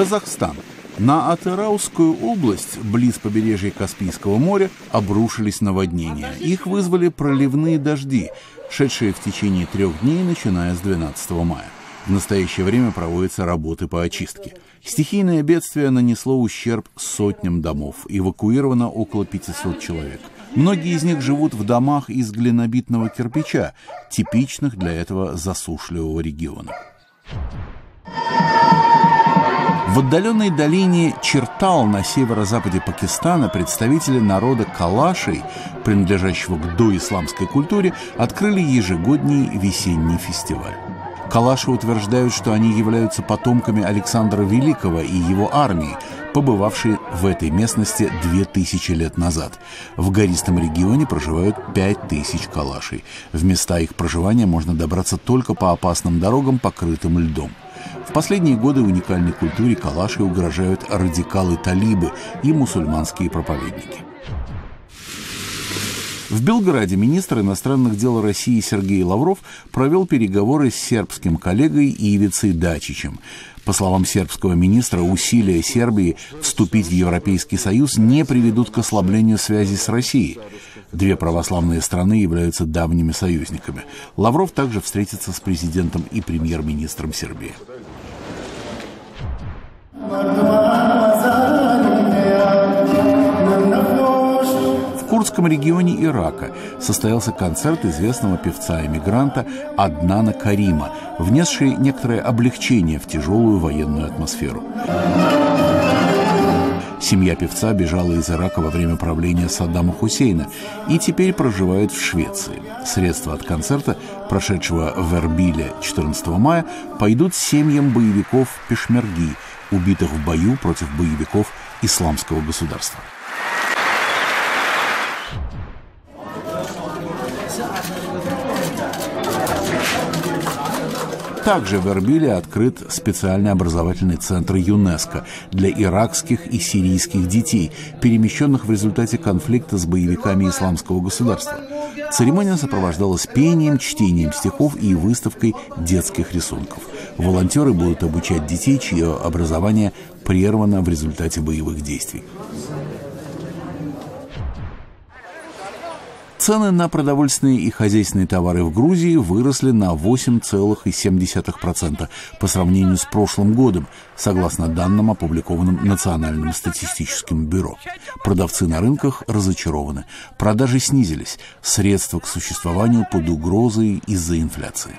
Казахстан. На Атыраускую область, близ побережья Каспийского моря, обрушились наводнения. Их вызвали проливные дожди, шедшие в течение 3 дней, начиная с 12 мая. В настоящее время проводятся работы по очистке. Стихийное бедствие нанесло ущерб сотням домов. Эвакуировано около 500 человек. Многие из них живут в домах из глинобитного кирпича, типичных для этого засушливого региона. В отдаленной долине Чертал на северо-западе Пакистана представители народа калашей, принадлежащего к доисламской культуре, открыли ежегодный весенний фестиваль. Калаши утверждают, что они являются потомками Александра Великого и его армии, побывавшей в этой местности 2000 лет назад. В гористом регионе проживают 5000 калашей. В места их проживания можно добраться только по опасным дорогам, покрытым льдом. В последние годы уникальной культуре калашей угрожают радикалы-талибы и мусульманские проповедники. В Белграде министр иностранных дел России Сергей Лавров провел переговоры с сербским коллегой Ивицей Дачичем. По словам сербского министра, усилия Сербии вступить в Европейский Союз не приведут к ослаблению связей с Россией. Две православные страны являются давними союзниками. Лавров также встретится с президентом и премьер-министром Сербии. В Курдском регионе Ирака состоялся концерт известного певца-эмигранта Аднана Карима, внесший некоторое облегчение в тяжелую военную атмосферу. Семья певца бежала из Ирака во время правления Саддама Хусейна и теперь проживает в Швеции. Средства от концерта, прошедшего в Эрбиле 14 мая, пойдут семьям боевиков Пешмерги, убитых в бою против боевиков Исламского государства. Также в Эрбиле открыт специальный образовательный центр ЮНЕСКО для иракских и сирийских детей, перемещенных в результате конфликта с боевиками Исламского государства. Церемония сопровождалась пением, чтением стихов и выставкой детских рисунков. Волонтеры будут обучать детей, чье образование прервано в результате боевых действий. Цены на продовольственные и хозяйственные товары в Грузии выросли на 8,7% по сравнению с прошлым годом, согласно данным, опубликованным Национальным статистическим бюро. Продавцы на рынках разочарованы. Продажи снизились. Средства к существованию под угрозой из-за инфляции.